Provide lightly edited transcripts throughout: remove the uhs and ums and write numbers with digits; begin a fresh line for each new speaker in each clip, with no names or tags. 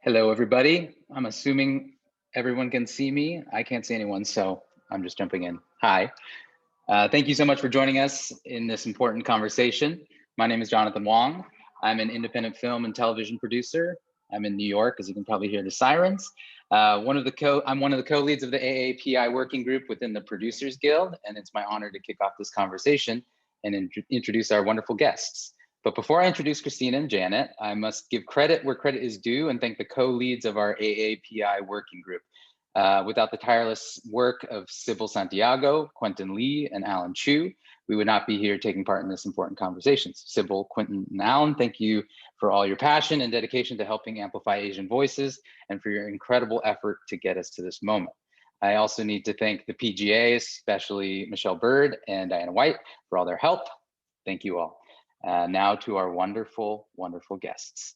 Hello, everybody. I'm assuming everyone can see me. I can't see anyone, so I'm just jumping in. Hi. Thank you so much for joining us in this important conversation. My name is Jonathan Wong. I'm an independent film and television producer. I'm in New York, as you can probably hear the sirens. I'm one of the co-leads of the AAPI working group within the Producers Guild, and it's my honor to kick off this conversation and introduce our wonderful guests. But before I introduce Christina and Janet, I must give credit where credit is due and thank the co-leads of our AAPI working group. Without the tireless work of Sybil Santiago, Quentin Lee, and Alan Chu, we would not be here taking part in this important conversation. Sybil, Quentin, and Alan, thank you for all your passion and dedication to helping amplify Asian voices and for your incredible effort to get us to this moment. I also need to thank the PGA, especially Michelle Bird and Diana White, for all their help. Thank you all. Now to our wonderful, wonderful guests.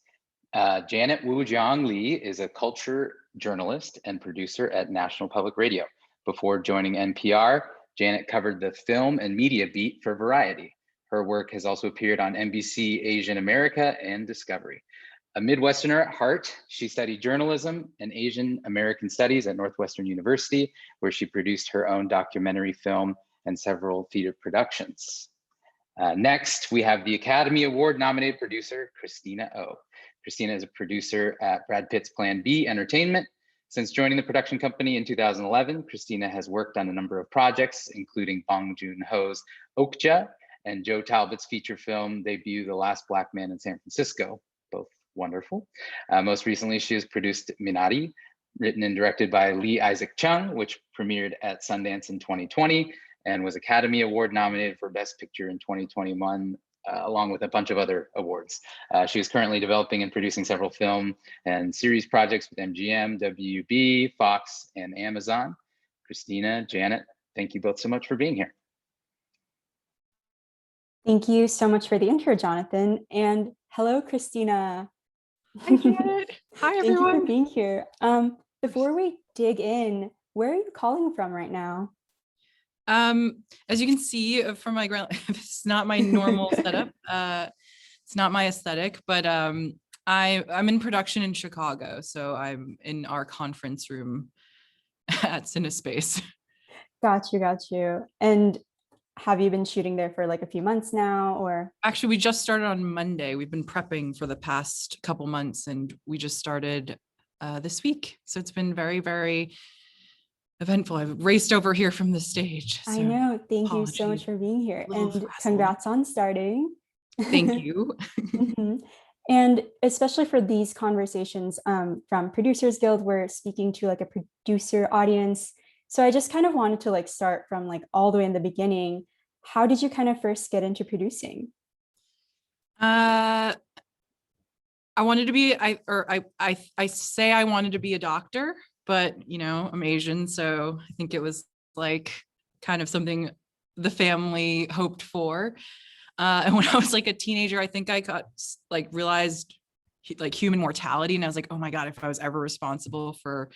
Janet Wu-Jiang Lee is a culture journalist and producer at National Public Radio. Before joining NPR, Janet covered the film and media beat for Variety. Her work has also appeared on NBC Asian America and Discovery. A Midwesterner at heart, she studied journalism and Asian American studies at Northwestern University, where she produced her own documentary film and several theater productions. Next, we have the Academy Award nominated producer, Christina Oh. Christina is a producer at Brad Pitt's Plan B Entertainment. Since joining the production company in 2011, Christina has worked on a number of projects, including Bong Joon-ho's Okja and Joe Talbot's feature film debut, The Last Black Man in San Francisco, both wonderful. Most recently, she has produced Minari, written and directed by Lee Isaac Chung, which premiered at Sundance in 2020, and was Academy Award nominated for Best Picture in 2021, along with a bunch of other awards. She is currently developing and producing several film and series projects with MGM, WB, Fox, and Amazon. Christina, Janet, thank you both so much for being here.
Thank you so much for the intro, Jonathan. And hello, Christina.
Hi, Janet. Hi, everyone.
Thank you for being here. Before we dig in, where are you calling from right now?
As you can see from my ground, it's not my normal setup. It's not my aesthetic, but I'm in production in Chicago, so I'm in our conference room at CineSpace.
Got you. And have you been shooting there for like a few months now, or?
Actually, we just started on Monday. We've been prepping for the past couple months, and we just started this week. So it's been very, very eventful. I've raced over here from the stage.
So I know. Thank you so much for being here, and congrats on starting.
Thank you.
Mm-hmm. And especially for these conversations from Producers Guild, we're speaking to like a producer audience. So I just kind of wanted to like start from like all the way in the beginning. How did you kind of first get into producing?
I wanted to be, I say I wanted to be a doctor, but you know, I'm Asian, so I think it was like kind of something the family hoped for. And when I was like a teenager, I think I got like realized like human mortality, and I was like, oh my God, if I was ever responsible for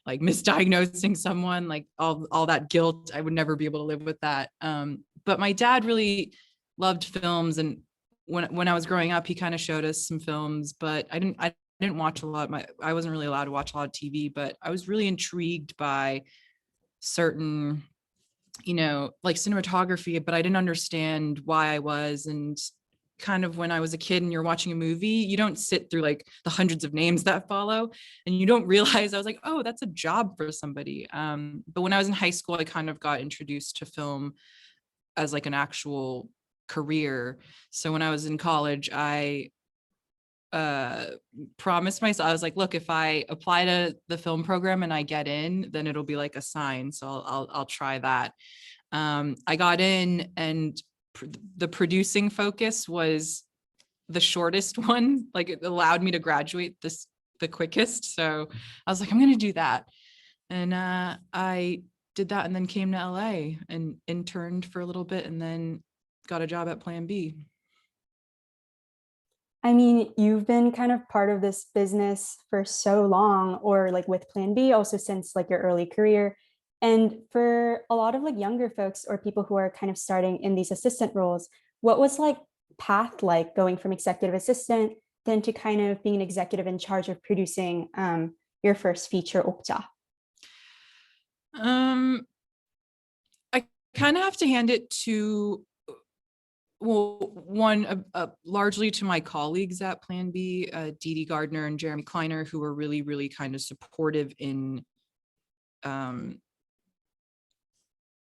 like misdiagnosing someone, like all that guilt, I would never be able to live with that. But my dad really loved films, and when I was growing up, he kind of showed us some films, but I didn't watch a lot. I wasn't really allowed to watch a lot of TV, but I was really intrigued by certain, you know, like cinematography, but I didn't understand why I was. And kind of when I was a kid and you're watching a movie, you don't sit through like the hundreds of names that follow, and you don't realize, I was like, oh, that's a job for somebody. But when I was in high school, I kind of got introduced to film as like an actual career. So when I was in college, I promised myself, I was like, look, if I apply to the film program and I get in, then it'll be like a sign. So I'll try that. I got in, and the producing focus was the shortest one. Like it allowed me to graduate the quickest. So I was like, I'm going to do that. And I did that, and then came to LA and interned for a little bit, and then got a job at Plan B.
I mean, you've been kind of part of this business for so long, or like with Plan B also since like your early career. And for a lot of like younger folks or people who are kind of starting in these assistant roles, what was like path like going from executive assistant than to kind of being an executive in charge of producing your first feature, Okja?
I kind of have to hand it to, well, one, largely to my colleagues at Plan B, Dee Dee Gardner and Jeremy Kleiner, who were really, really kind of supportive in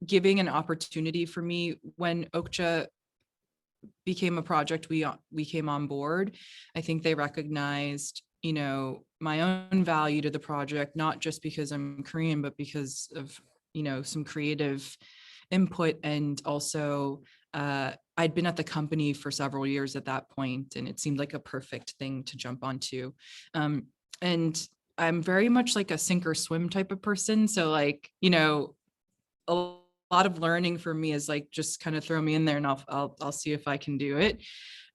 giving an opportunity for me when Okja became a project we came on board. I think they recognized, you know, my own value to the project, not just because I'm Korean, but because of, you know, some creative input. And also I'd been at the company for several years at that point, and it seemed like a perfect thing to jump onto. And I'm very much like a sink or swim type of person. So like, you know, a lot of learning for me is like, just kind of throw me in there and I'll see if I can do it.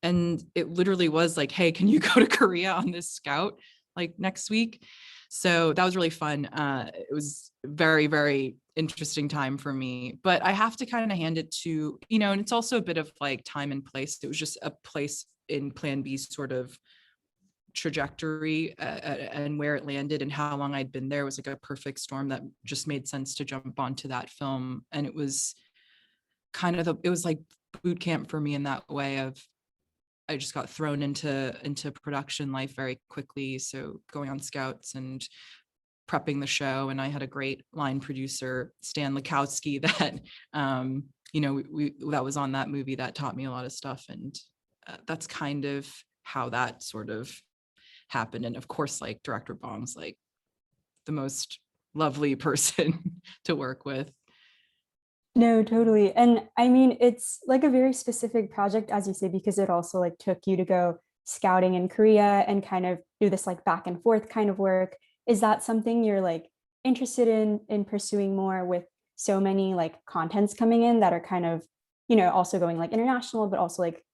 And it literally was like, hey, can you go to Korea on this scout like next week? So that was really fun. It was very, very interesting time for me, but I have to kind of hand it to, you know, and it's also a bit of like time and place. It was just a place in Plan B's sort of trajectory and where it landed and how long I'd been there was like a perfect storm that just made sense to jump onto that film. And it was kind of it was like boot camp for me in that way of, I just got thrown into production life very quickly. So going on scouts and prepping the show, and I had a great line producer, Stan Lukowski, that you know, we that was on that movie that taught me a lot of stuff. And that's kind of how that sort of happened. And of course, like director Bong's like the most lovely person to work with.
No, totally. And I mean, it's like a very specific project, as you say, because it also like took you to go scouting in Korea and kind of do this like back and forth kind of work. Is that something you're like interested in pursuing more with so many like contents coming in that are kind of, you know, also going like international, but also like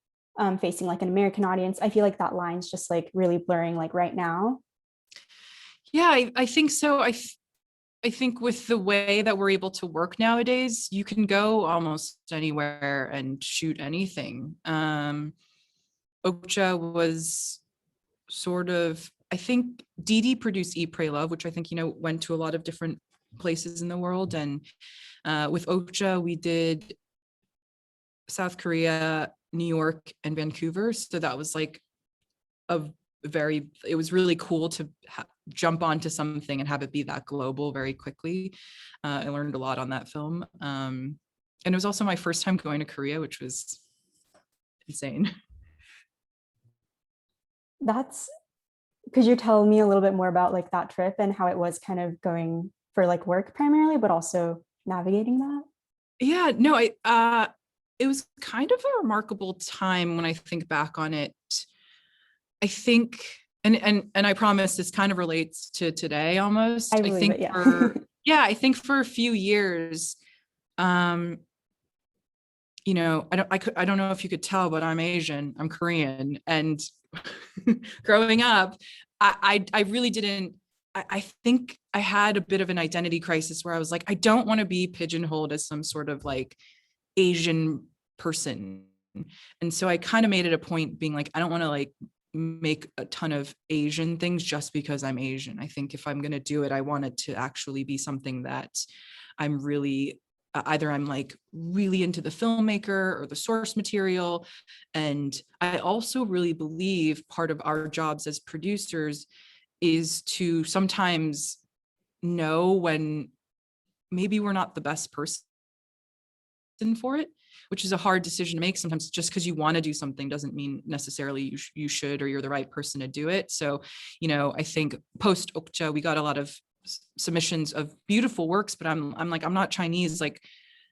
facing like an American audience? I feel like that line's just like really blurring like right now.
Yeah, I think so. I think with the way that we're able to work nowadays, you can go almost anywhere and shoot anything. Okja was sort of, I think Dee Dee produced Eat, Pray, Love, which I think, you know, went to a lot of different places in the world. And with Okja, we did South Korea, New York, and Vancouver. So that was like it was really cool to jump onto something and have it be that global very quickly. I learned a lot on that film. And it was also my first time going to Korea, which was insane.
Could you tell me a little bit more about like that trip and how it was kind of going for like work primarily, but also navigating that?
Yeah, no, it was kind of a remarkable time when I think back on it. I think, and I promise this kind of relates to today almost.
I believe it,
yeah. I think for a few years, you know, I don't know if you could tell, but I'm Asian, I'm Korean. And growing up, I really didn't, I think I had a bit of an identity crisis where I was like, I don't want to be pigeonholed as some sort of like Asian person. And so I kind of made it a point being like, I don't want to like make a ton of Asian things just because I'm Asian. I think if I'm going to do it, I want it to actually be something that I'm really, either I'm like really into the filmmaker or the source material. And I also really believe part of our jobs as producers is to sometimes know when maybe we're not the best person for it, which is a hard decision to make sometimes. Just because you want to do something doesn't mean necessarily you should, or you're the right person to do it. So, you know, I think post Okja, we got a lot of submissions of beautiful works, but I'm like, I'm not Chinese, like,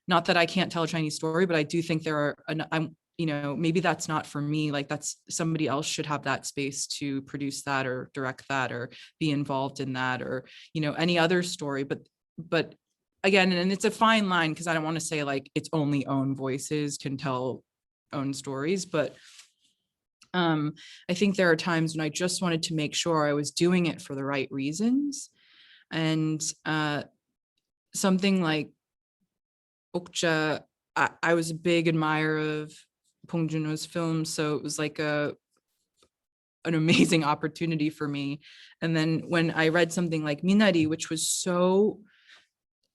not that I can't tell a Chinese story, but I do think there are, I'm, you know, maybe that's not for me. Like that's somebody else should have that space to produce that or direct that or be involved in that, or, you know, any other story. But again, and it's a fine line because I don't want to say like it's only own voices can tell own stories, but I think there are times when I just wanted to make sure I was doing it for the right reasons. And something like Okja, I was a big admirer of Bong Joon-ho's films, so it was like a an amazing opportunity for me. And then when I read something like Minari, which was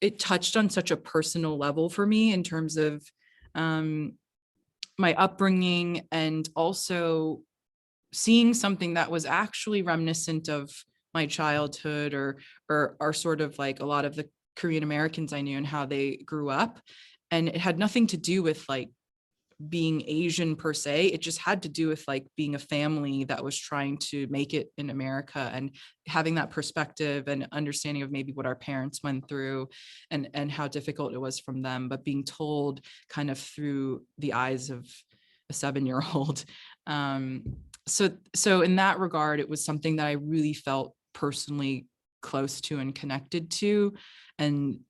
it touched on such a personal level for me in terms of my upbringing, and also seeing something that was actually reminiscent of my childhood, or sort of like a lot of the Korean Americans I knew and how they grew up. And it had nothing to do with like being Asian per se. It just had to do with like being a family that was trying to make it in America, and having that perspective and understanding of maybe what our parents went through, and how difficult it was from them, but being told kind of through the eyes of a 7-year-old. So in that regard, it was something that I really felt personally close to and connected to, and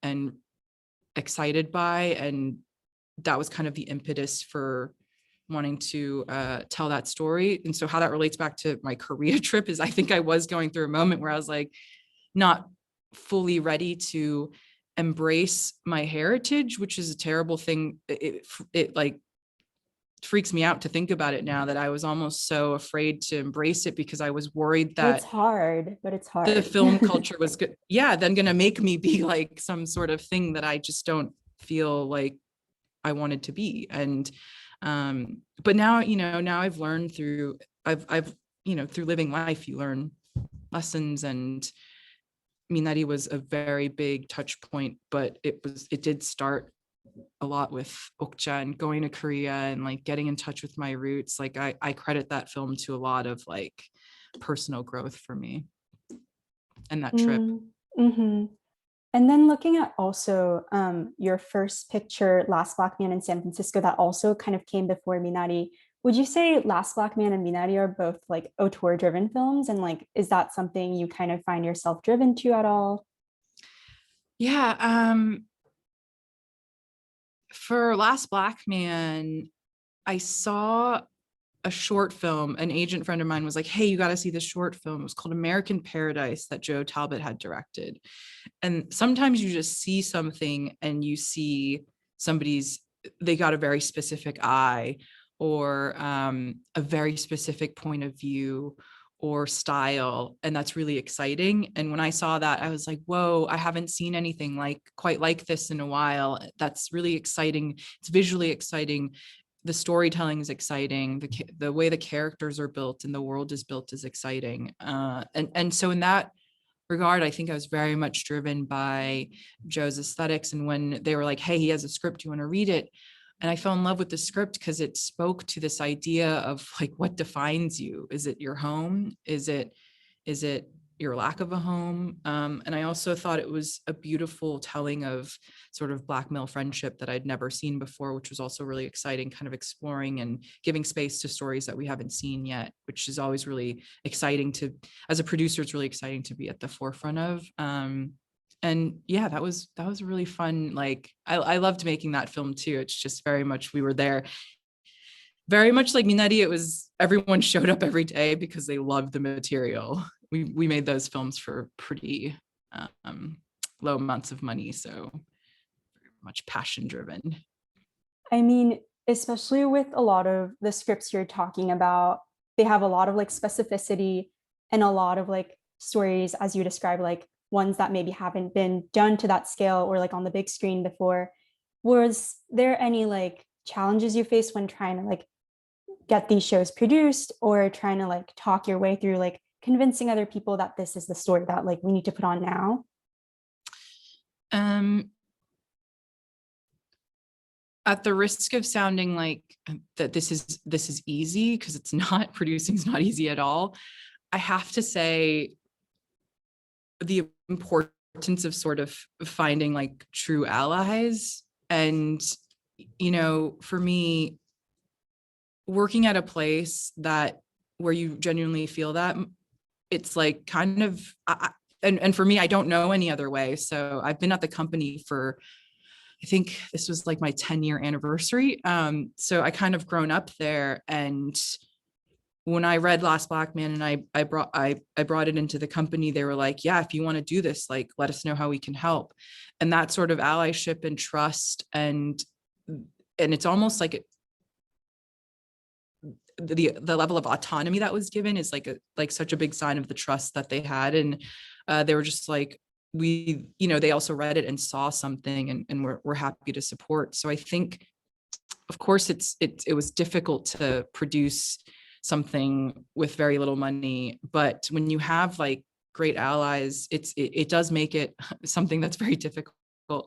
excited by. And that was kind of the impetus for wanting to tell that story. And so how that relates back to my Korea trip is, I think I was going through a moment where I was like not fully ready to embrace my heritage, which is a terrible thing. It like freaks me out to think about it now, that I was almost so afraid to embrace it because I was worried
But it's
that
hard, but it's hard.
the film culture was good. Yeah, then gonna make me be like some sort of thing that I just don't feel like I wanted to be. And but now, now I've learned through through living life, you learn lessons. And Minari was a very big touch point, but it did start a lot with Okja and going to Korea and like getting in touch with my roots. Like I credit that film to a lot of like personal growth for me and that trip.
Mm-hmm. And then looking at also your first picture, Last Black Man in San Francisco, that also kind of came before Minari. Would you say Last Black Man and Minari are both like auteur-driven films? And like, is that something you kind of find yourself driven to at all?
Yeah. For Last Black Man, I saw a short film. An agent friend of mine was like, hey, you got to see this short film. It was called American Paradise that Joe Talbot had directed. And sometimes you just see something and you see they got a very specific eye, or a very specific point of view or style. And that's really exciting. And when I saw that, I was like, whoa, I haven't seen anything quite like this in a while. That's really exciting. It's visually exciting. The storytelling is exciting. The way the characters are built and the world is built is exciting. And so in that regard, I think I was very much driven by Joe's aesthetics. And when they were like, hey, he has a script, do you want to read it? And I fell in love with the script because it spoke to this idea of like, what defines you? Is it your home? Is it your lack of a home? And I also thought it was a beautiful telling of sort of Black male friendship that I'd never seen before, which was also really exciting, kind of exploring and giving space to stories that we haven't seen yet, which is always really exciting as a producer, it's really exciting to be at the forefront of. And yeah, that was really fun. Like I loved making that film too. It's just very much, we were there. Very much like Minari, it was everyone showed up every day because they loved the material. We made those films for pretty low amounts of money, so very much passion driven.
I mean, especially with a lot of the scripts you're talking about, they have a lot of like specificity and a lot of like stories, as you described, like ones that maybe haven't been done to that scale or like on the big screen before. Was there any like challenges you faced when trying to like get these shows produced, or trying to like talk your way through like convincing other people that this is the story that like we need to put on now?
At the risk of sounding like that this is easy, because it's not. Producing is not easy at all. I have to say the importance of sort of finding like true allies. And for me, working at a place where you genuinely feel that, it's like kind of and for me, I don't know any other way. So I've been at the company for, I think this was like my 10-year anniversary. So I kind of grown up there. And when I read Last Black Man and I brought it into the company, they were like, yeah, if you want to do this, like, let us know how we can help. And that sort of allyship and trust, and it's almost like the level of autonomy that was given is like such a big sign of the trust that they had. And they were just like, they also read it and saw something, and we're happy to support. So I think, of course, it was difficult to produce something with very little money, but when you have like great allies, it does make it something that's very difficult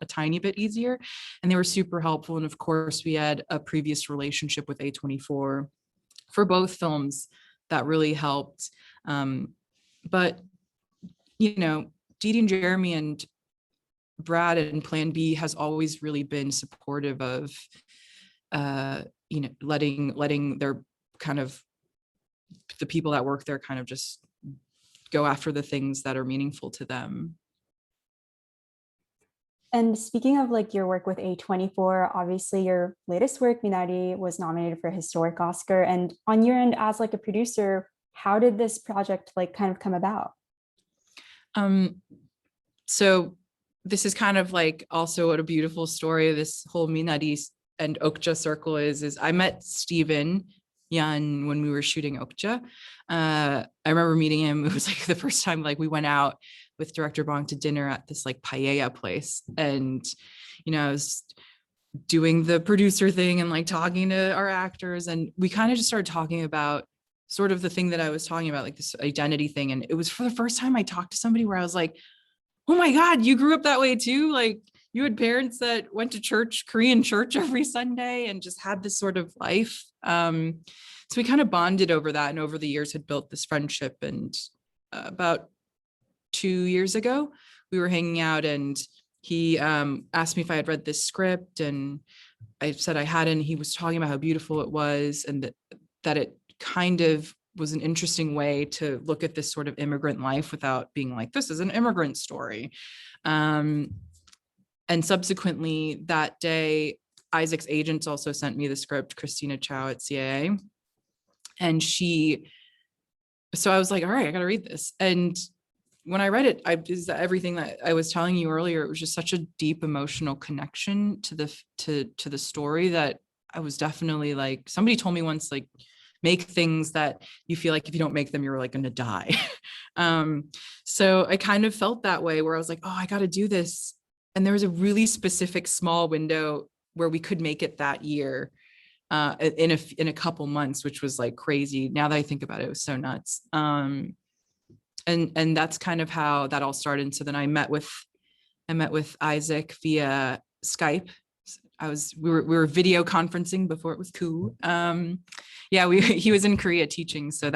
a tiny bit easier. And they were super helpful. And of course, we had a previous relationship with A24 for both films that really helped. But Dee Dee and Jeremy and Brad and Plan B has always really been supportive of letting their kind of the people that work there kind of just go after the things that are meaningful to them.
And speaking of like your work with A24, obviously your latest work, Minari, was nominated for a historic Oscar. And on your end, as like a producer, how did this project like kind of come about?
So this is kind of like also what a beautiful story of this whole Minari and Okja circle is I met Stephen Yan when we were shooting Okja. I remember meeting him. It was like the first time like we went out with director Bong to dinner at this like paella place. And, I was doing the producer thing and like talking to our actors. And we kind of just started talking about sort of the thing that I was talking about, like this identity thing. And it was for the first time I talked to somebody where I was like, oh my God, you grew up that way too? Like you had parents that went to church, Korean church every Sunday and just had this sort of life. So we kind of bonded over that, and over the years had built this friendship. And about 2 years ago, we were hanging out and he asked me if I had read this script, and I said I hadn't. He was talking about how beautiful it was, and that it kind of was an interesting way to look at this sort of immigrant life without being like, this is an immigrant story. And subsequently that day, Isaac's agents also sent me the script, Christina Chow at CAA. And so I was like, all right, I got to read this. And when I read it, is everything that I was telling you earlier, it was just such a deep emotional connection to the story that I was definitely like, somebody told me once, like, make things that you feel like if you don't make them, you're like going to die. So I kind of felt that way where I was like, oh, I got to do this. And there was a really specific small window where we could make it that year in a couple months, which was like crazy. Now that I think about it, it was so nuts. And that's kind of how that all started. And so then I met with Isaac via Skype. We were video conferencing before it was cool. He was in Korea teaching. So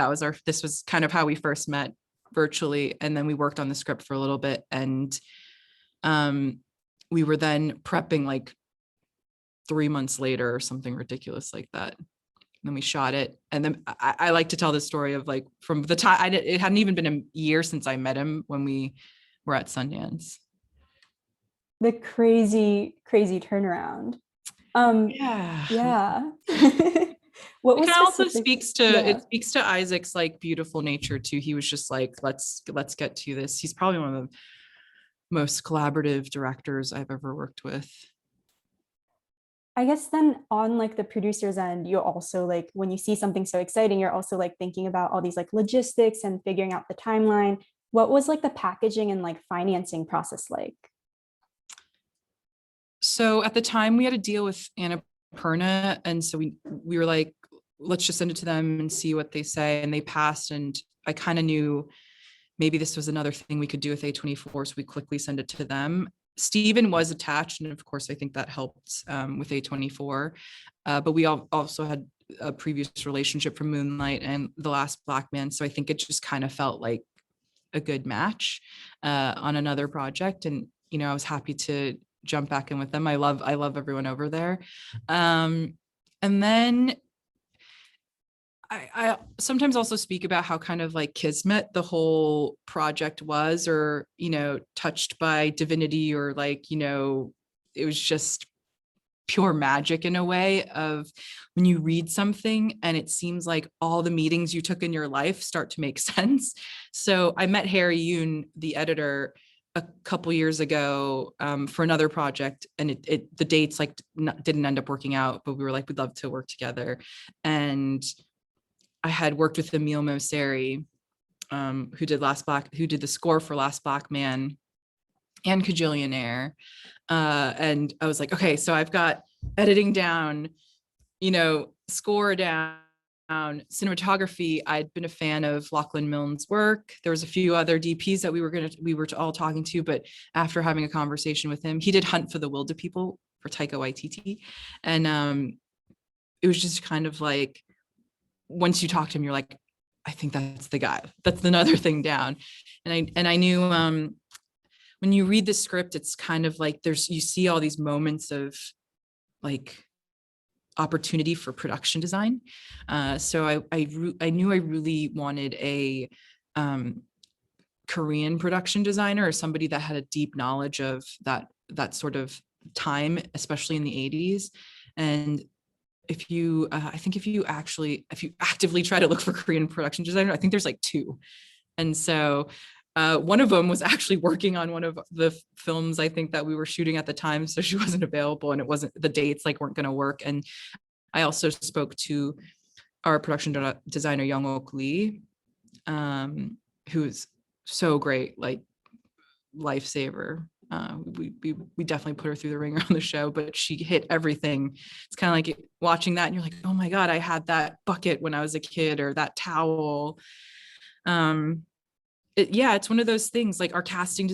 this was kind of how we first met virtually. And then we worked on the script for a little bit. And we were then prepping like 3 months later or something ridiculous like that. And then we shot it. And then I like to tell the story of like from the time it hadn't even been a year since I met him when we were at Sundance.
The crazy turnaround. Yeah. What was
it also speaks to Isaac's like beautiful nature too. He was just like, let's get to this. He's probably one of the most collaborative directors I've ever worked with.
I guess then on like the producer's end, you also like when you see something so exciting, you're also like thinking about all these like logistics and figuring out the timeline. What was like the packaging and like financing process like?
So at the time we had a deal with Annapurna, and so we were like, let's just send it to them and see what they say. And they passed, and I kind of knew maybe this was another thing we could do with A24, so we quickly send it to them. Stephen was attached, and of course I think that helped with A24, but we also had a previous relationship from Moonlight and The Last Black Man, so I think it just kind of felt like a good match on another project. And I was happy to jump back in with them. I love everyone over there. And then I sometimes also speak about how kind of like kismet the whole project was, or, touched by divinity, or like, it was just pure magic in a way of when you read something and it seems like all the meetings you took in your life start to make sense. So I met Harry Yoon, the editor, a couple years ago for another project, and the dates like didn't end up working out, but we were like, we'd love to work together. And I had worked with Emile Mosseri, who did the score for Last Black Man and Kajillionaire. And I was like, okay, so I've got editing down, score down, cinematography. I'd been a fan of Lachlan Milne's work. There was a few other DPs that we were all talking to, but after having a conversation with him, he did Hunt for the Wilderpeople for Taika Waititi. And it was just kind of like, once you talk to him, you're like, I think that's the guy. That's another thing down. And I knew when you read the script, it's kind of like you see all these moments of like opportunity for production design. So I knew I really wanted a Korean production designer, or somebody that had a deep knowledge of that sort of time, especially in the 80s. And if you actively try to look for Korean production designer, I think there's like two. And so one of them was actually working on one of the films, I think, that we were shooting at the time. So she wasn't available, and the dates weren't going to work. And I also spoke to our production designer, Young-Ok Lee, who is so great, like lifesaver. We definitely put her through the ringer on the show, but she hit everything. It's kind of like watching that and you're like, oh my God, I had that bucket when I was a kid, or that towel. It's one of those things. Like our casting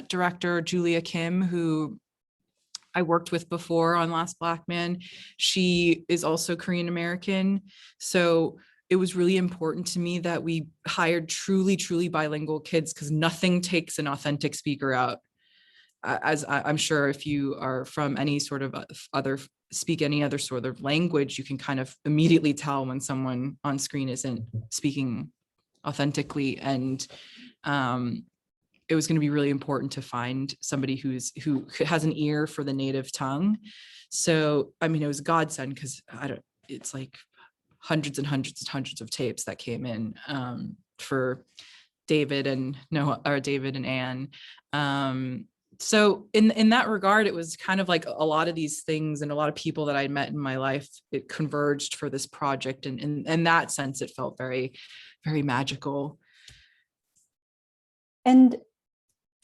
director, Julia Kim, who I worked with before on Last Black Man, she is also Korean American. So it was really important to me that we hired truly, truly bilingual kids, because nothing takes an authentic speaker out. As I'm sure if you are from any sort of speak any other sort of language, you can kind of immediately tell when someone on screen isn't speaking authentically. And it was going to be really important to find somebody who has an ear for the native tongue. So, I mean, it was a godsend, because it's like hundreds and hundreds and hundreds of tapes that came in for David and Anne. So in that regard, it was kind of like a lot of these things and a lot of people that I met in my life, it converged for this project. And in that sense, it felt very, very magical.
And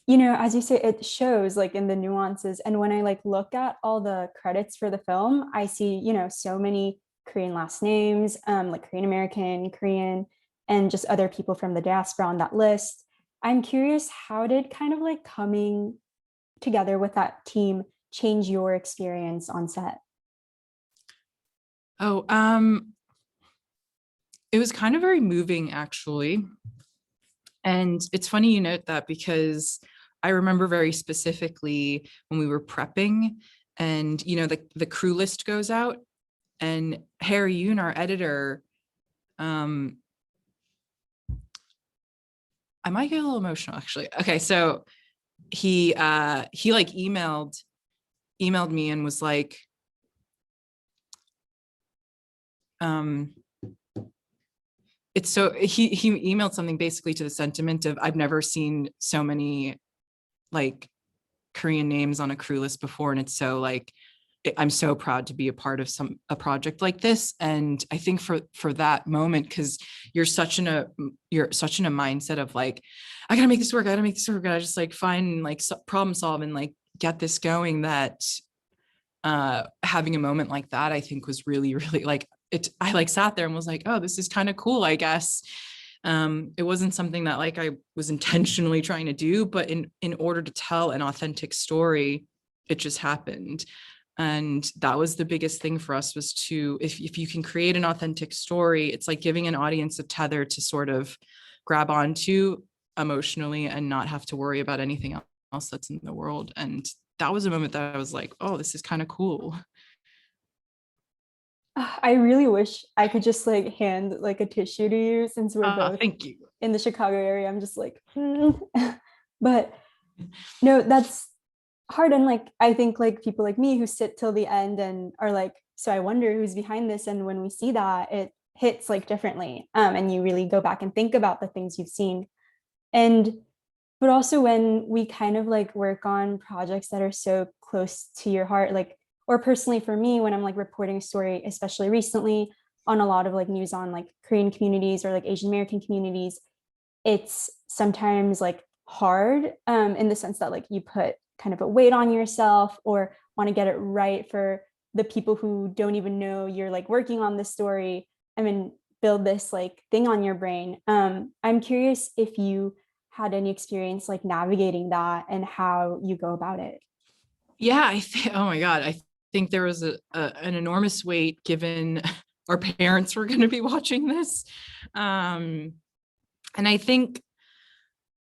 as you say, it shows like in the nuances. And when I like look at all the credits for the film, I see, so many Korean last names, like Korean American, Korean, and just other people from the diaspora on that list. I'm curious, how did kind of like coming together with that team change your experience on set?
Oh, it was kind of very moving, actually. And it's funny you note that, because I remember very specifically when we were prepping, and the crew list goes out, and Harry Yoon, our editor, I might get a little emotional, actually. Okay, so he like emailed me and was like, it's so he emailed something basically to the sentiment of, I've never seen so many like Korean names on a crew list before, and it's so like, I'm so proud to be a part of a project like this. And I think for that moment, because you're such in a mindset of like, I gotta make this work, I gotta just like find like problem solve and like get this going, that having a moment like that, I think was really, really like it. I like sat there and was like, oh, this is kind of cool, I guess. It wasn't something that like I was intentionally trying to do, but in order to tell an authentic story, it just happened. And that was the biggest thing for us, was to, if you can create an authentic story, it's like giving an audience a tether to sort of grab onto emotionally and not have to worry about anything else that's in the world. And that was a moment that I was like, oh, this is kind of cool.
I really wish I could just like hand like a tissue to you, since we're both
thank you.
in the Chicago area. I'm just like, but no, that's hard. And like, I think like people like me who sit till the end and are like, so I wonder who's behind this. And when we see that, it hits like differently. And you really go back and think about the things you've seen. But also when we kind of like work on projects that are so close to your heart, like, or personally for me, when I'm like reporting a story, especially recently, on a lot of like news on like Korean communities or like Asian American communities, it's sometimes like hard in the sense that like you put kind of a weight on yourself or want to get it right for the people who don't even know you're like working on this story. I mean, build this like thing on your brain. I'm curious if you had any experience like navigating that and how you go about it.
Yeah, I think, oh my God, I think there was an enormous weight given our parents were going to be watching this. And I think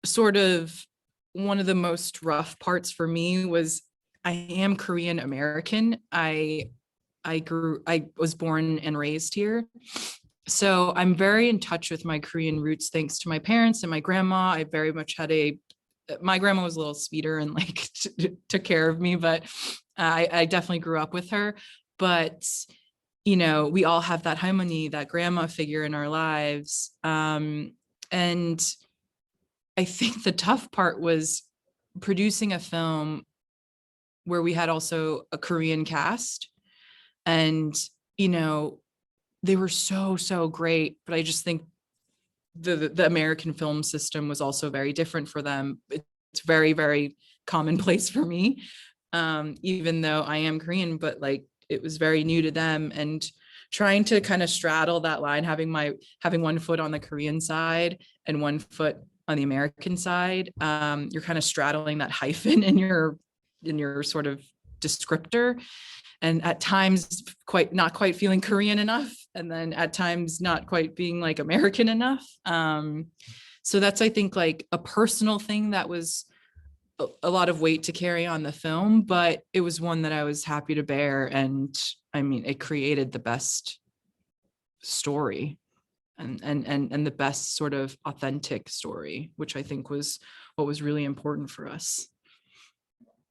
sort of one of the most rough parts for me was I am Korean American. I was born and raised here. So I'm very in touch with my Korean roots, thanks to my parents and my grandma. I very much had my grandma was a little sweeter and like took care of me, but I definitely grew up with her. But, you know, we all have that harmony, that grandma figure in our lives. And I think the tough part was producing a film where we had also a Korean cast. And, you know, they were so great, but I just think the American film system was also very different for them. It's very commonplace for me, even though I am Korean, but like it was very new to them. And trying to kind of straddle that line, having one foot on the Korean side and one foot on the American side, you're kind of straddling that hyphen in your sort of descriptor. And at times not quite feeling Korean enough, and then at times not quite being like American enough. So that's, I think, like a personal thing that was a lot of weight to carry on the film, but it was one that I was happy to bear. And I mean, it created the best story and the best sort of authentic story, which I think was what was really important for us.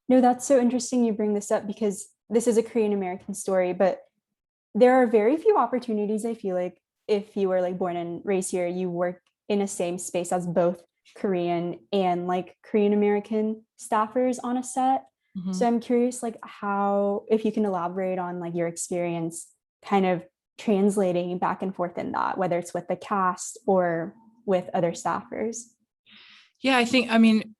No, that's so interesting you bring this up because this is a Korean American story, but there are very few opportunities, I feel like, if you were like born and raised here, you work in a same space as both Korean and like Korean American staffers on a set.
Mm-hmm.
So I'm curious, like how, if you can elaborate on like your experience kind of translating back and forth in that, whether it's with the cast or with other staffers.
Yeah, I mean,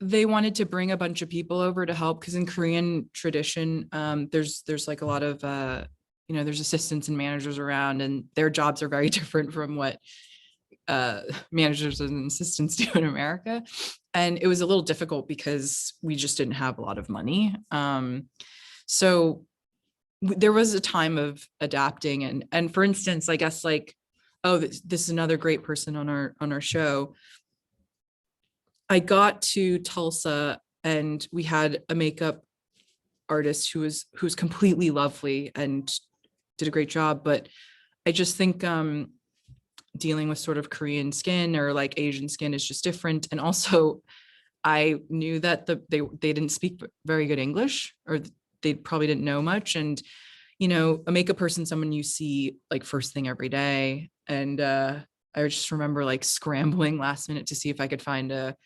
they wanted to bring a bunch of people over to help because in Korean tradition, there's like a lot of, there's assistants and managers around, and their jobs are very different from what managers and assistants do in America. And it was a little difficult because we just didn't have a lot of money. So there was a time of adapting. And for instance, I guess like, this is another great person on our show. I got to Tulsa and we had a makeup artist who was completely lovely and did a great job. But I just think dealing with sort of Korean skin or like Asian skin is just different. And also I knew that they didn't speak very good English, or they probably didn't know much. And, you know, a makeup person, someone you see like first thing every day. And I just remember like scrambling last minute to see if I could find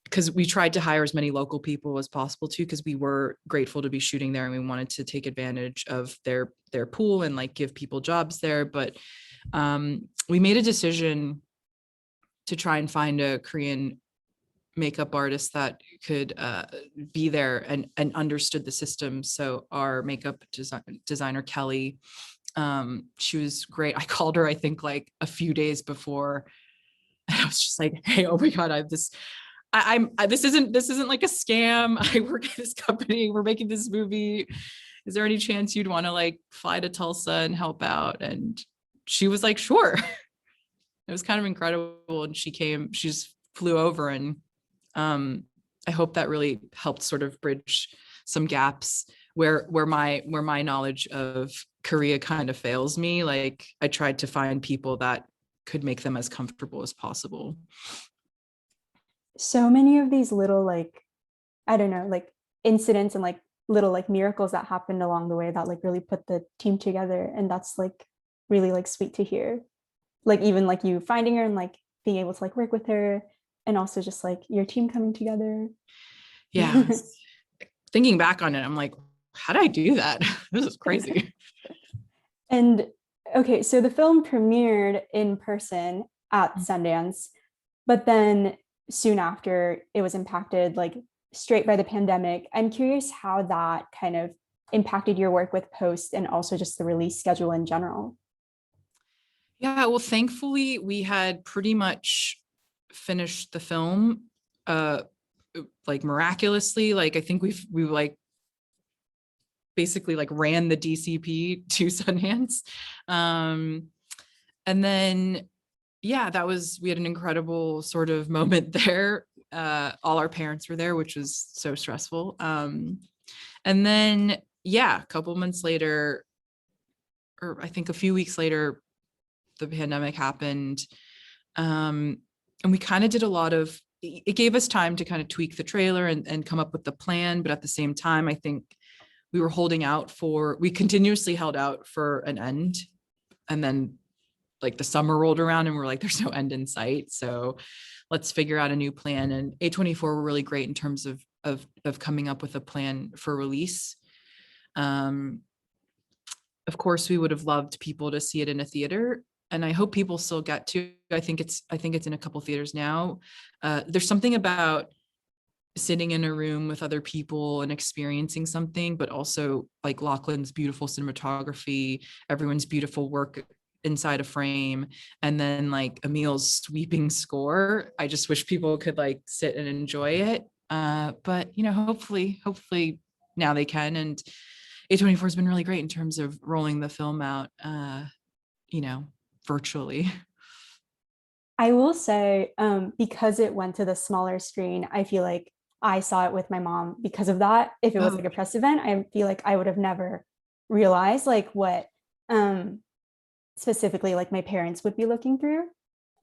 because we tried to hire as many local people as possible too, because we were grateful to be shooting there and we wanted to take advantage of their pool and like give people jobs there. But we made a decision to try and find a Korean makeup artist that could be there and understood the system. So our makeup designer, Kelly, she was great. I called her, I think like a few days before, and I was just like, hey, oh my God, I have this. This isn't like a scam. I work at this company. We're making this movie. Is there any chance you'd want to like fly to Tulsa and help out? And she was like, sure. It was kind of incredible. And she just flew over, and I hope that really helped sort of bridge some gaps where my knowledge of Korea kind of fails me. Like I tried to find people that could make them as comfortable as possible.
So many of these little like, I don't know, like incidents and like little like miracles that happened along the way that like really put the team together. And that's like really like sweet to hear. Like even like you finding her and like being able to like work with her, and also just like your team coming together.
Yeah. Thinking back on it, I'm like, how did I do that? This is crazy.
And Okay, so the film premiered in person at Sundance, but then soon after it was impacted like straight by the pandemic. I'm curious how that kind of impacted your work with post and also just the release schedule in general.
Yeah, well, thankfully we had pretty much finished the film like miraculously. Like I think we like basically like ran the DCP to Sundance. And then yeah, we had an incredible sort of moment there. All our parents were there, which was so stressful. And then yeah, a couple months later, or I think a few weeks later, the pandemic happened. And we kind of did a lot of, it gave us time to kind of tweak the trailer and come up with the plan. But at the same time, I think we were we continuously held out for an end. And then like the summer rolled around and we're like, there's no end in sight. So let's figure out a new plan. And A24 were really great in terms of coming up with a plan for release. Of course, we would have loved people to see it in a theater, and I hope people still get to. I think it's in a couple theaters now. There's something about sitting in a room with other people and experiencing something, but also like Lachlan's beautiful cinematography, everyone's beautiful work inside a frame, and then like Emil's sweeping score. I just wish people could like sit and enjoy it. But you know, hopefully now they can. And A24 has been really great in terms of rolling the film out, you know, virtually.
I will say, because it went to the smaller screen, I feel like I saw it with my mom because of that. If it was like a press event, I feel like I would have never realized like what specifically like my parents would be looking through.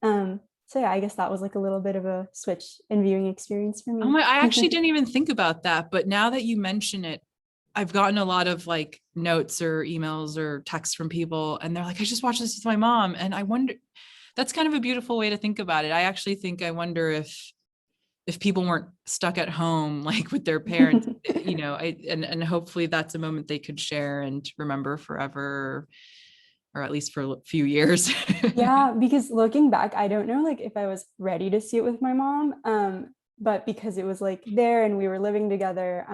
So yeah, I guess that was like a little bit of a switch in viewing experience for me.
Oh my, I actually didn't even think about that, but now that you mention it, I've gotten a lot of like notes or emails or texts from people, and they're like, I just watched this with my mom. And I wonder, that's kind of a beautiful way to think about it. I wonder if people weren't stuck at home like with their parents, you know, and hopefully that's a moment they could share and remember forever, or at least for a few years.
Yeah, because looking back, I don't know like if I was ready to see it with my mom. But because it was like there and we were living together,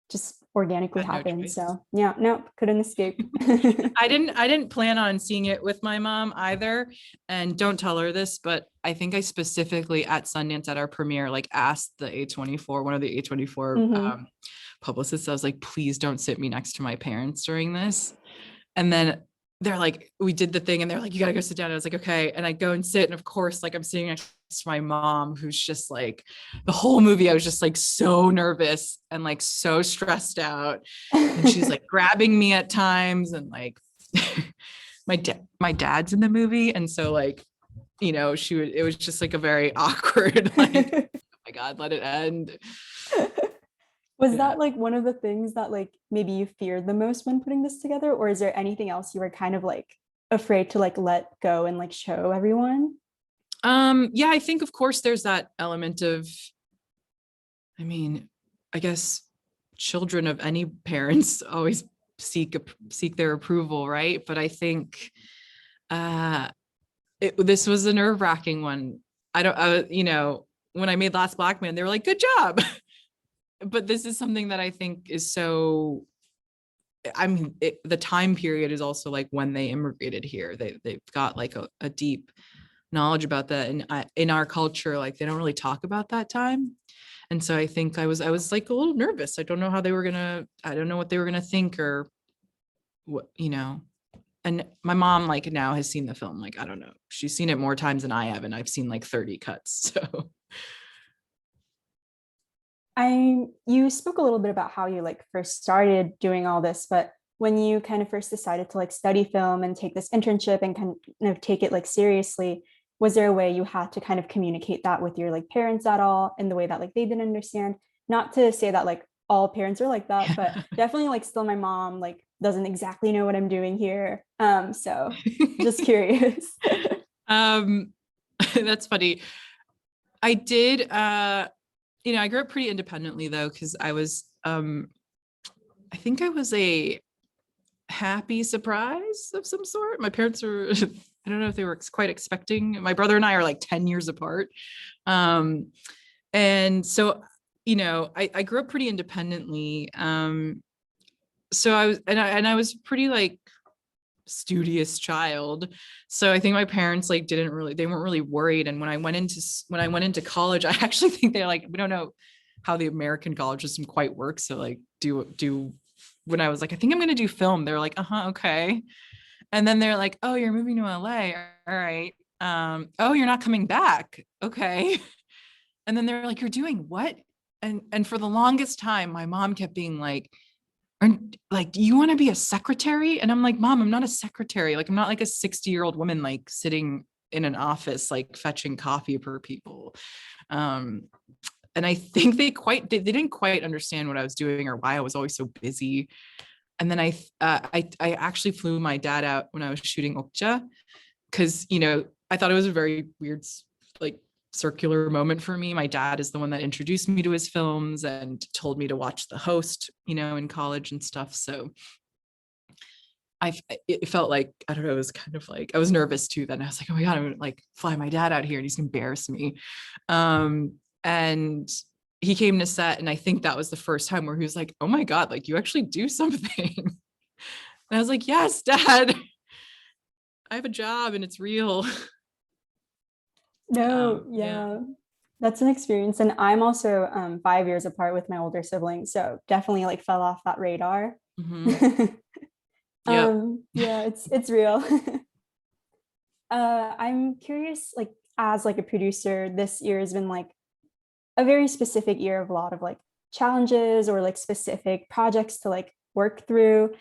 just organically
Had no
happened.
choice.
So yeah, no, couldn't escape.
I didn't plan on seeing it with my mom either. And don't tell her this, but I think I specifically at Sundance at our premiere, like asked the A24, one of the A24
Mhm.
publicists, I was like, please don't sit me next to my parents during this. And then they're like, we did the thing and they're like, you gotta go sit down. And I was like, okay. And I go and sit. And of course, like I'm sitting next to my mom, who's just like the whole movie, I was just like so nervous and like so stressed out. And she's like grabbing me at times, and like my dad's in the movie. And so like, you know, it was just like a very awkward, like, oh my God, let it end.
Was
Yeah.
that like one of the things that like maybe you feared the most when putting this together? Or is there anything else you were kind of like afraid to like let go and like show everyone?
Yeah, I think of course there's that element of, I mean, I guess children of any parents always seek their approval, right? But I think this was a nerve-wracking one. You know, when I made Last Black Man, they were like, good job. But this is something that I think is so, I mean, the time period is also like when they immigrated here. They've got like a deep knowledge about that. And in our culture, like they don't really talk about that time. And so I think I was like a little nervous. I don't know I don't know what they were gonna think, or what, you know. And my mom like now has seen the film, like, I don't know, she's seen it more times than I have, and I've seen like 30 cuts. So
You spoke a little bit about how you like first started doing all this, but when you kind of first decided to like study film and take this internship and kind of take it like seriously, was there a way you had to kind of communicate that with your like parents at all in the way that like they didn't understand? Not to say that like all parents are like that, but definitely like still my mom like doesn't exactly know what I'm doing here. So just curious.
that's funny. I did you know, I grew up pretty independently though, because I was I think I was happy surprise of some sort. My parents were, I don't know if they were quite expecting. My brother and I are like 10 years apart. And so, I grew up pretty independently. So I was pretty like studious child. So I think my parents like they weren't really worried. And when I went into college, I actually think they're like, we don't know how the American college system quite works. So like when I was like, I think I'm going to do film, they're like, okay. And then they're like, oh, you're moving to LA. All right. Oh, you're not coming back. Okay. And then they're like, you're doing what? And for the longest time, my mom kept being like, do you want to be a secretary? And I'm like, Mom, I'm not a secretary. Like, I'm not like a 60-year-old woman, like sitting in an office, like fetching coffee for people. And I think they didn't quite understand what I was doing or why I was always so busy. And then I actually flew my dad out when I was shooting Okja, because, I thought it was a very weird, like circular moment for me. My dad is the one that introduced me to his films and told me to watch The Host, in college and stuff. So it felt like, I don't know, it was kind of like, I was nervous too. Then I was like, oh my God, I'm gonna like fly my dad out here and he's gonna embarrass me. And he came to set, and I think that was the first time where he was like, oh my God, like you actually do something. And I was like, yes, Dad, I have a job and it's real.
No, yeah. That's an experience. And I'm also 5 years apart with my older sibling. So definitely like fell off that radar.
Mm-hmm.
Yeah, it's real. I'm curious, like as like a producer, this year has been like a very specific year of a lot of like challenges or like specific projects to like work through.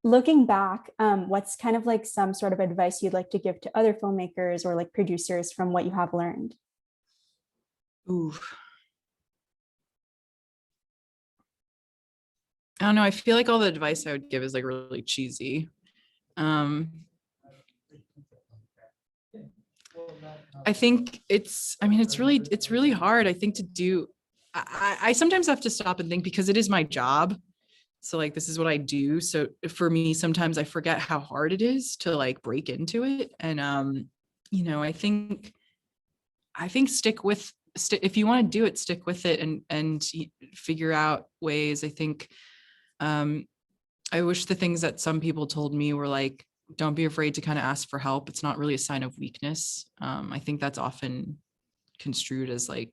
Looking back, what's kind of like some sort of advice you'd like to give to other filmmakers or like producers from what you have learned?
Ooh. I don't know. I feel like all the advice I would give is like really cheesy. I think it's really hard, I think, to do. I sometimes have to stop and think, because it is my job. So like, this is what I do. So for me, sometimes I forget how hard it is to like break into it. And, I think if you want to do it, stick with it and figure out ways. I think, I wish the things that some people told me were like, don't be afraid to kind of ask for help. It's not really a sign of weakness. I think that's often construed as like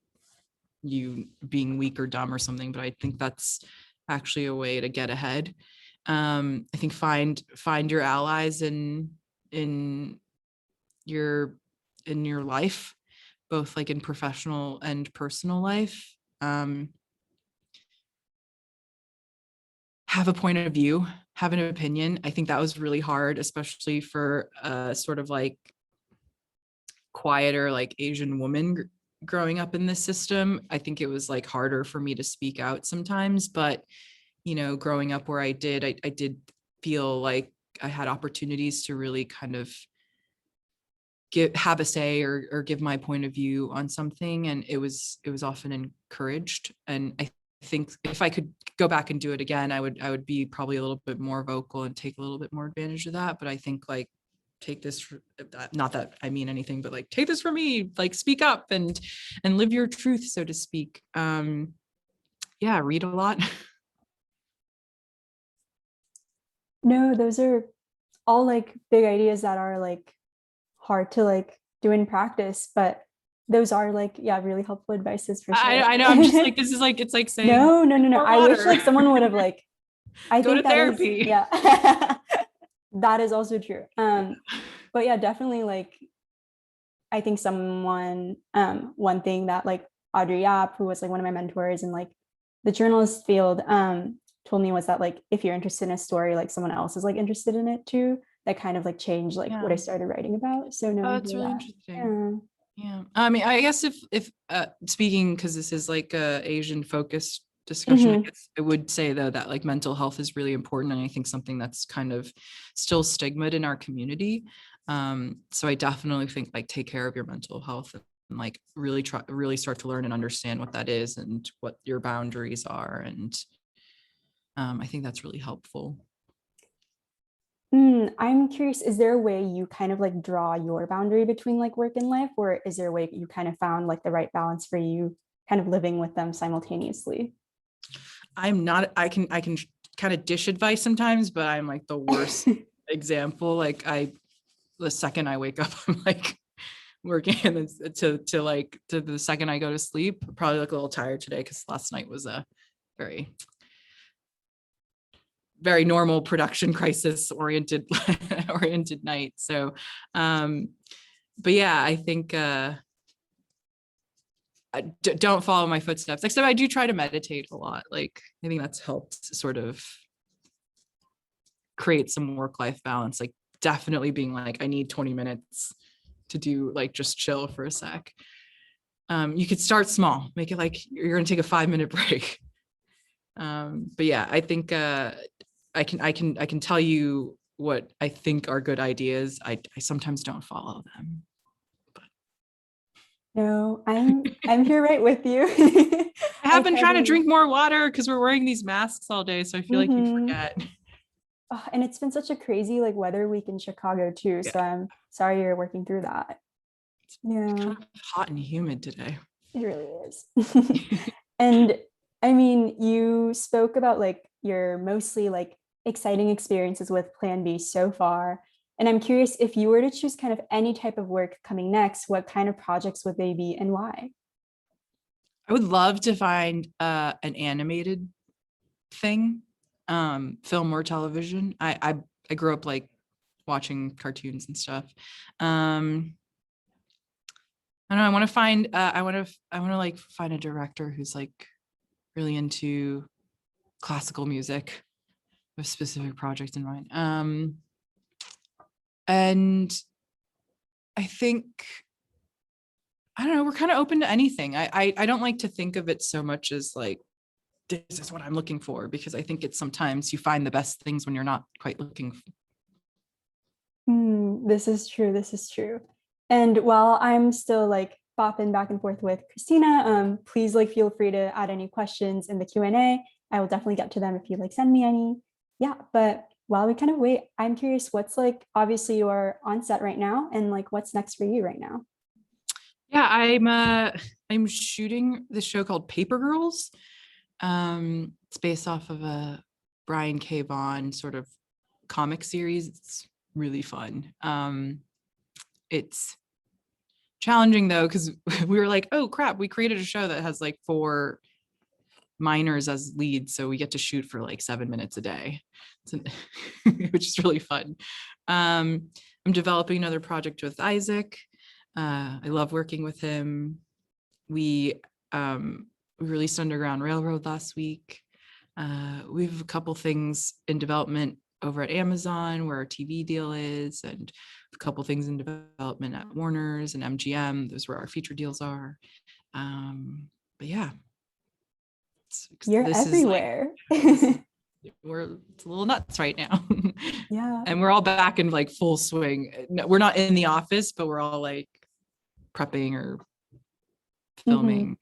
you being weak or dumb or something, but I think that's actually a way to get ahead. I think find your allies in your life, both like in professional and personal life. Have a point of view, have an opinion. I think that was really hard, especially for sort of like quieter, like Asian woman growing up in this system. I think it was like harder for me to speak out sometimes, but growing up where I did feel like I had opportunities to really kind of have a say or give my point of view on something, and it was often encouraged. And I think if I could go back and do it again, I would be probably a little bit more vocal and take a little bit more advantage of that. But I think like, take this, not that I mean anything, but like, take this from me, like speak up and live your truth, so to speak. Read a lot.
No, those are all like big ideas that are like hard to like do in practice, but those are like, yeah, really helpful advices for sure.
I know. I'm just like, this is like, it's like saying
no. I wish like someone would have like, I
go
think
to therapy.
yeah, that is also true. But yeah, definitely like, I think one thing that like Audrey Yap, who was like one of my mentors in like the journalist field, told me was that like, if you're interested in a story, like someone else is like interested in it too. That kind of like changed like what I started writing about. So no,
that's really interesting. Yeah. I mean, I guess if speaking, because this is like a Asian focused discussion, I guess I would say though that like mental health is really important, and I think something that's kind of still stigmatized in our community. So I definitely think like, take care of your mental health and like really start to learn and understand what that is and what your boundaries are. And I think that's really helpful.
I'm curious, is there a way you kind of like draw your boundary between like work and life, or is there a way you kind of found like the right balance for you kind of living with them simultaneously?
I'm not, I can kind of dish advice sometimes, but I'm like the worst example. Like the second I wake up, I'm like working, and to the second I go to sleep, probably look a little tired today because last night was a very, very normal production crisis oriented oriented night. So, but yeah, I think don't follow my footsteps. Except I do try to meditate a lot. Like I think that's helped sort of create some work-life balance. Like definitely being like, I need 20 minutes to do like just chill for a sec. You could start small, make it like you're gonna take a 5-minute break. But yeah, I think I can tell you what I think are good ideas. I sometimes don't follow them.
No, I'm here right with you.
I have been
try
trying to drink more water because we're wearing these masks all day, so I feel like you forget.
Oh, and it's been such a crazy like weather week in Chicago too.
Yeah.
So I'm sorry you're working through that. Yeah,
Kind of hot and humid today.
it really is. And I mean, you spoke about like your mostly like exciting experiences with Plan B so far. And I'm curious if you were to choose kind of any type of work coming next, what kind of projects would they be and why?
I would love to find an animated thing, film or television. I grew up like watching cartoons and stuff. I don't know. I want to find. I want to like find a director who's like really into classical music with specific projects in mind. And I think I don't know. We're kind of open to anything. I don't like to think of it so much as like this is what I'm looking for, because I think it's sometimes you find the best things when you're not quite looking.
This is true. This is true. And while I'm still like bopping back and forth with Christina, please like feel free to add any questions in the Q&A. I will definitely get to them if you like send me any. Yeah, but while we kind of wait, I'm curious what's like, obviously you're on set right now and like what's next for you right now?
Yeah, I'm shooting this show called Paper Girls. It's based off of a Brian K. Vaughan sort of comic series. It's really fun. It's challenging though, because we were like, oh crap, we created a show that has like 4 minors as leads, so we get to shoot for like 7 minutes a day, which is really fun. I'm developing another project with Isaac. I love working with him. We released Underground Railroad last week. We have a couple things in development over at Amazon where our TV deal is, and a couple things in development at Warner's and MGM. Those where our feature deals are. But yeah,
You're
this is like
everywhere.
it's a little nuts right now.
Yeah.
And we're all back in like full swing. No, we're not in the office, but we're all like prepping or filming.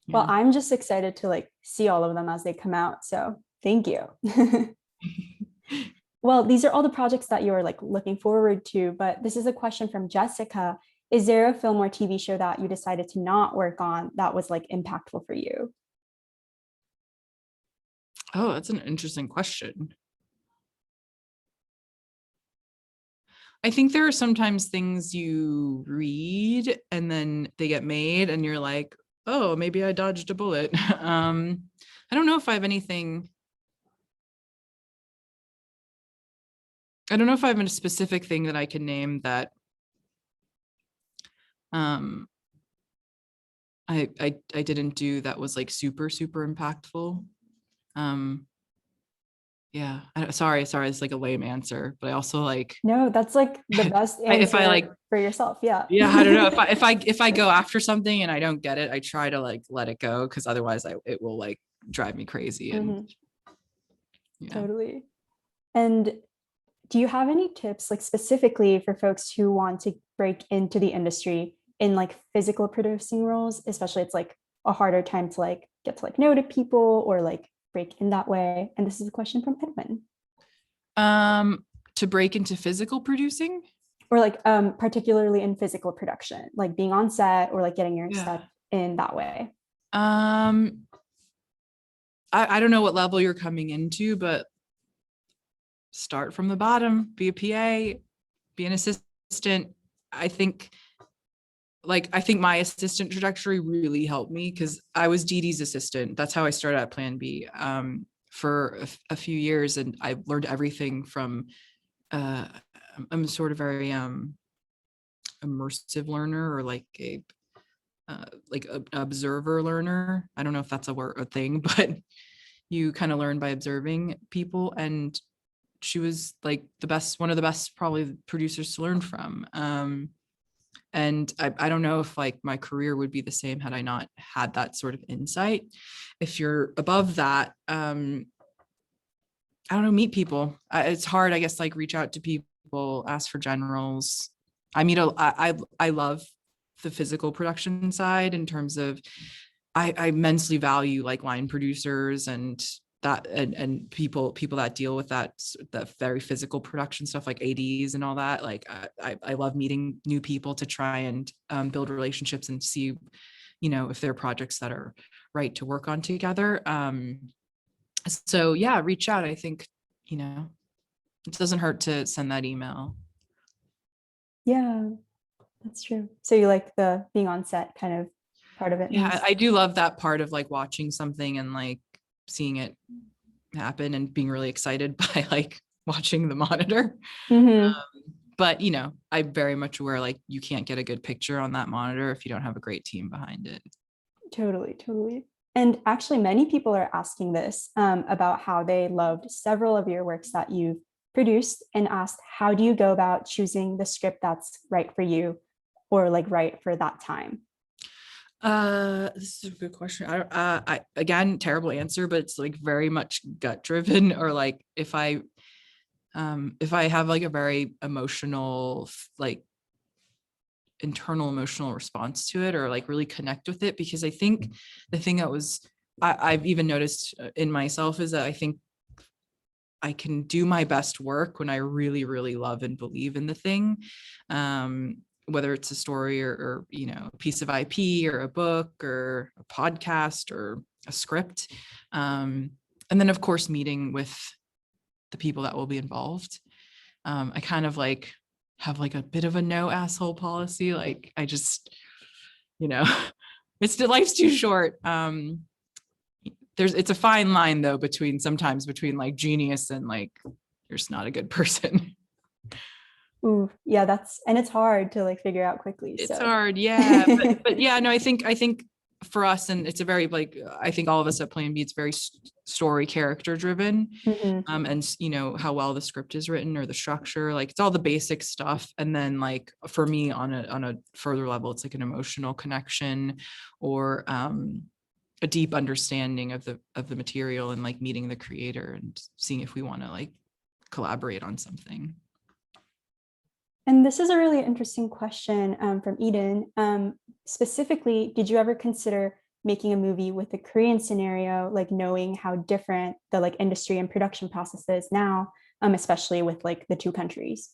Well, I'm just excited to like see all of them as they come out. So thank you. Well, these are all the projects that you're like looking forward to, but this is a question from Jessica. Is there a film or TV show that you decided to not work on that was like impactful for you?
Oh, that's an interesting question. I think there are sometimes things you read and then they get made and you're like, oh, maybe I dodged a bullet. I don't know if I have anything. I don't know if I have a specific thing that I can name that I didn't do that was like super impactful. Yeah, sorry, it's like a lame answer, but I also like,
No, that's like the best
if I
answer
like
for yourself. Yeah.
yeah, I don't know, if I go after something and I don't get it, I try to like let it go, because otherwise it will like drive me crazy. And yeah.
Totally. And do you have any tips like specifically for folks who want to break into the industry in like physical producing roles, especially it's like a harder time to like get to like know to people or like break in that way? And this is a question from Edwin.
To break into physical producing?
Or like particularly in physical production, like being on set or like getting your stuff in that way?
I don't know what level you're coming into, but start from the bottom, be a PA, be an assistant. I think my assistant trajectory really helped me because I was Dee Dee's assistant. That's how I started at Plan B for a few years, and I learned everything from. I'm sort of very immersive learner, or like a observer learner. I don't know if that's a thing, but you kind of learn by observing people, and she was like one of the best probably producers to learn from. And I don't know if like my career would be the same had I not had that sort of insight. If you're above that, I don't know, meet people. It's hard, I guess, like reach out to people, ask for generals. I love the physical production side in terms of I immensely value like line producers and that and people that deal with that very physical production stuff like ADs and all that. Like I love meeting new people to try and build relationships and see, if there are projects that are right to work on together. So yeah, reach out. I think, it doesn't hurt to send that email.
Yeah, that's true. So you like the being on set kind of part of it?
Yeah, I do love that part of like watching something and like seeing it happen and being really excited by like watching the monitor. But I'm very much aware like you can't get a good picture on that monitor if you don't have a great team behind it.
Totally. And actually many people are asking this about how they loved several of your works that you've produced, and asked, how do you go about choosing the script that's right for you or like right for that time?
This is a good question. I again, terrible answer, but it's like very much gut driven, or like if I have like a very emotional, like internal emotional response to it, or like really connect with it, because I think the thing that I've even noticed in myself is that I think I can do my best work when I really, really love and believe in the thing. Whether it's a story or a piece of IP or a book or a podcast or a script. And then of course, meeting with the people that will be involved. I kind of like have like a bit of a no asshole policy. Like I just, life's too short. It's a fine line though, between like genius and like, you're just not a good person.
Ooh, yeah, and it's hard to like figure out quickly.
It's hard. Yeah. but yeah, no, I think for us, and it's a very like, I think all of us at Plan B, it's very story character driven. And how well the script is written or the structure, like it's all the basic stuff. And then like for me on a further level, it's like an emotional connection or a deep understanding of the material, and like meeting the creator and seeing if we want to like collaborate on something.
And this is a really interesting question from Eden. Specifically, did you ever consider making a movie with a Korean scenario, like knowing how different the like industry and production process is now, especially with like the two countries?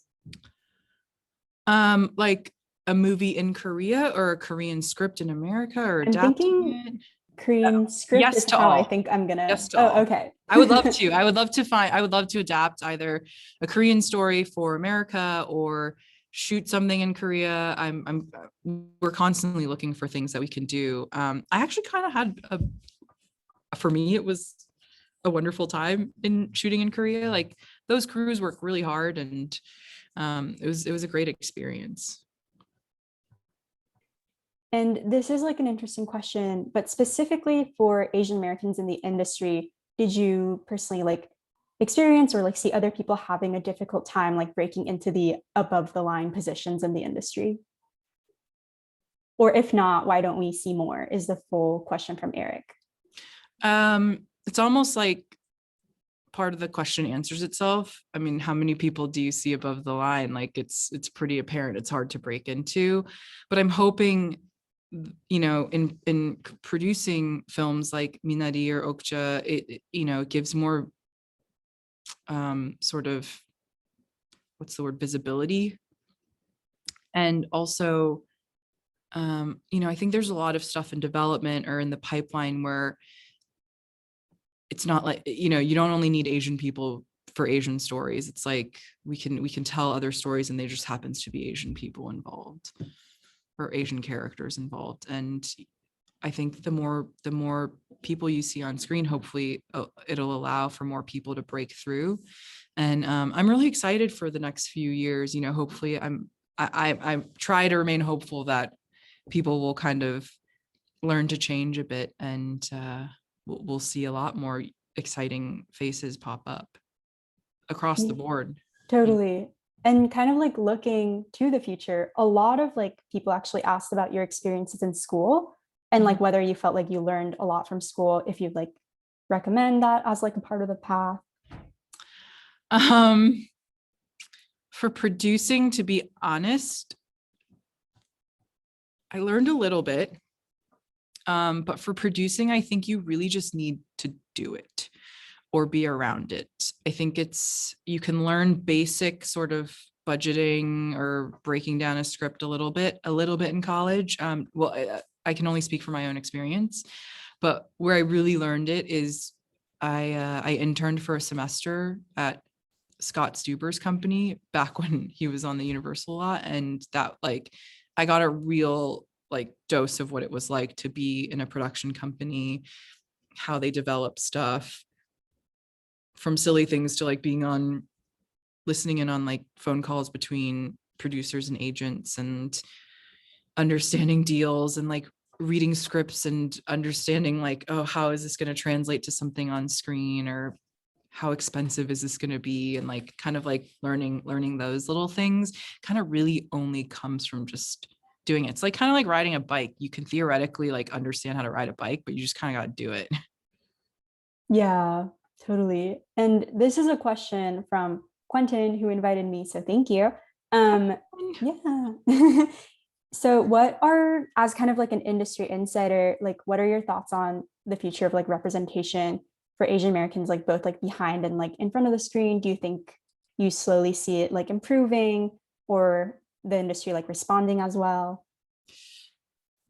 Like a movie in Korea or a Korean script in America, or
I'm
adapting
thinking
it?
Korean script
Yes
is
to
how
all.
I think I'm gonna.
Yes to all.
Okay.
I would love to. I would love to adapt either a Korean story for America or shoot something in Korea. We're constantly looking for things that we can do. I actually kind of had for me, it was a wonderful time in shooting in Korea. Like those crews work really hard, and it was a great experience.
And this is like an interesting question, but specifically for Asian Americans in the industry, did you personally like experience or like see other people having a difficult time like breaking into the above the line positions in the industry? Or if not, why don't we see more, is the full question from Eric.
It's almost like part of the question answers itself. I mean, how many people do you see above the line? Like it's pretty apparent. It's hard to break into, but I'm hoping, in producing films like Minari or Okja, it gives more sort of what's the word, visibility. And also, I think there's a lot of stuff in development or in the pipeline where it's not like, you don't only need Asian people for Asian stories. It's like we can tell other stories and there just happens to be Asian people involved or Asian characters involved. And I think the more people you see on screen, hopefully it'll allow for more people to break through. And I'm really excited for the next few years. Hopefully I try to remain hopeful that people will kind of learn to change a bit, and we'll see a lot more exciting faces pop up across the board.
Totally. And kind of like looking to the future, a lot of like people actually asked about your experiences in school and like whether you felt like you learned a lot from school, if you'd like recommend that as like a part of the path.
For producing, to be honest, I learned a little bit. But for producing, I think you really just need to do it or be around it. I think you can learn basic sort of budgeting or breaking down a script a little bit in college. I can only speak from my own experience, but where I really learned it is I interned for a semester at Scott Stuber's company back when he was on the Universal lot, and that I got a real dose of what it was like to be in a production company, how they develop stuff, from silly things to being listening in on phone calls between producers and agents, and understanding deals, and reading scripts and understanding oh, how is this going to translate to something on screen, or how expensive is this going to be, and learning those little things kind of really only comes from just doing it. It's kind of like riding a bike. You can theoretically understand how to ride a bike, but you just kind of got to do it.
Yeah, totally. And this is a question from Quentin, who invited me, so thank you. Yeah. So what are, as kind of an industry insider, what are your thoughts on the future of representation for Asian Americans, both behind and in front of the screen? Do you think you slowly see it improving, or the industry responding as well?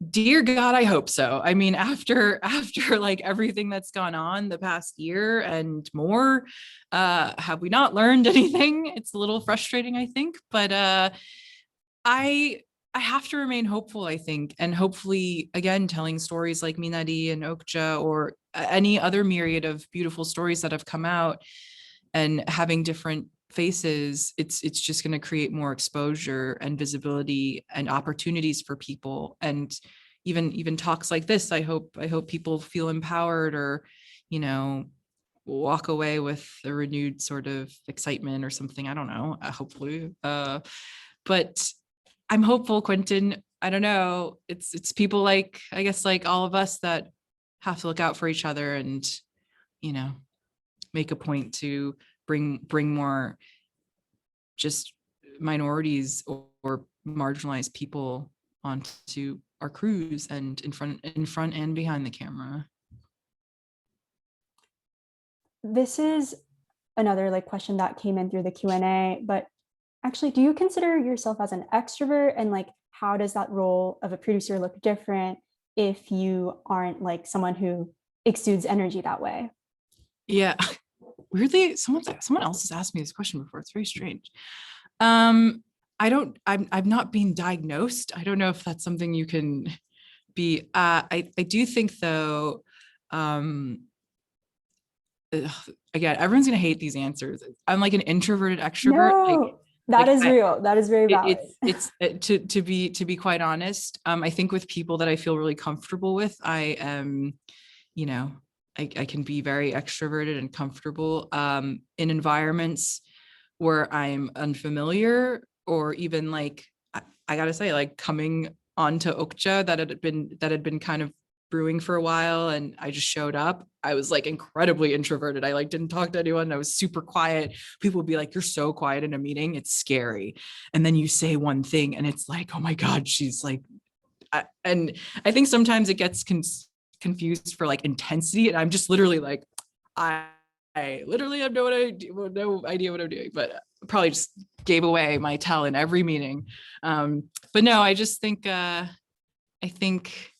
Dear God, I hope so. I mean, after everything that's gone on the past year and more, have we not learned anything? It's a little frustrating, I think, but I have to remain hopeful, I think, and hopefully, again, telling stories like Minari and Okja, or any other myriad of beautiful stories that have come out, and having different faces, it's just going to create more exposure and visibility and opportunities for people. And even talks like this, I hope people feel empowered, or walk away with a renewed sort of excitement or something. I don't know, hopefully, but I'm hopeful, Quentin. I don't know, it's people I guess all of us that have to look out for each other, and make a point to bring more just minorities or marginalized people onto our crews and in front and behind the camera.
This is another question that came in through the Q&A, but actually, do you consider yourself as an extrovert, and how does that role of a producer look different if you aren't someone who exudes energy that way?
Yeah. Weirdly, someone else has asked me this question before. It's very strange. I've not been diagnosed. I don't know if that's something you can be. I do think though, again, everyone's gonna hate these answers. I'm an introverted extrovert.
No, that is real. That is very valid.
It's to be quite honest. I think with people that I feel really comfortable with, I am, I can be very extroverted and comfortable in environments where I'm unfamiliar, or even I gotta say, coming onto Okja that had been kind of brewing for a while, and I just showed up. I was incredibly introverted. I didn't talk to anyone. I was super quiet. People would be like, "You're so quiet in a meeting. It's scary." And then you say one thing, and it's "Oh my God, she's and I think sometimes it gets confused for intensity, and I'm just literally I literally have no idea what I'm doing. But probably just gave away my tell in every meeting. But no, I just think, I think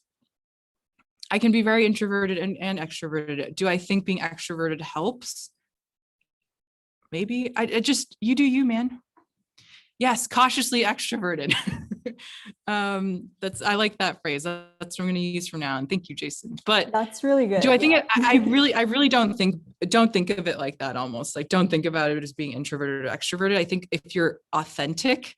I can be very introverted and extroverted. Do I think being extroverted helps? Maybe. I just, you do you, man. Yes, cautiously extroverted. I like that phrase. That's what I'm going to use from now on. Thank you, Jason. But
That's really good.
do I think I really don't think of it like that. Almost like don't think about it as being introverted or extroverted. I think if you're authentic,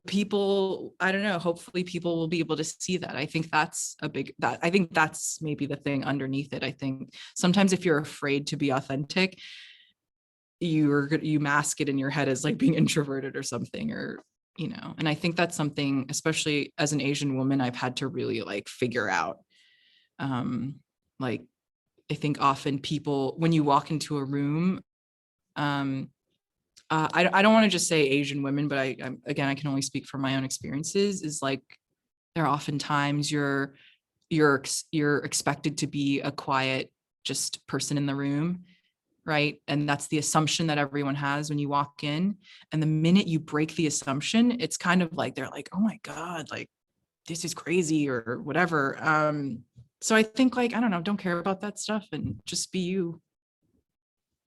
people, I don't know, hopefully people will be able to see that. I think that's I think that's maybe the thing underneath it. I think sometimes if you're afraid to be authentic, you mask it in your head as like being introverted or something, or, you know, and I think that's something, especially as an Asian woman, I've had to really like figure out. Like, I think often people, when you walk into a room, I don't want to just say Asian women, but again, I can only speak from my own experiences, is like, there are often times you're expected to be a quiet, just person in the room. Right. And that's the assumption that everyone has when you walk in. And the minute you break the assumption, it's kind of like, they're like, oh my God, like, this is crazy or whatever. So I think like, I don't know, don't care about that stuff and just be you.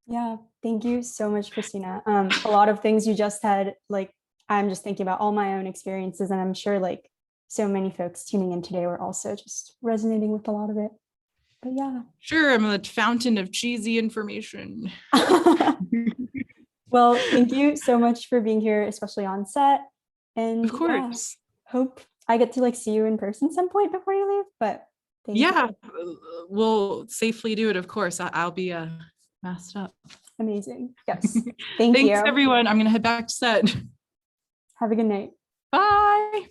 Yeah, thank you so much, Christina. A lot of things you just said, like, I'm just thinking about all my own experiences, and I'm sure like so many folks tuning in today were also just resonating with a lot of it. But yeah.
Sure, I'm a fountain of cheesy information.
Well, thank you so much for being here, especially on set. And
of course.
Yeah, hope I get to like see you in person some point before you leave. But thank you.
We'll safely do it. Of course, I'll be masked up.
Amazing. Yes. Thanks,
everyone. I'm gonna head back to set.
Have a good night.
Bye.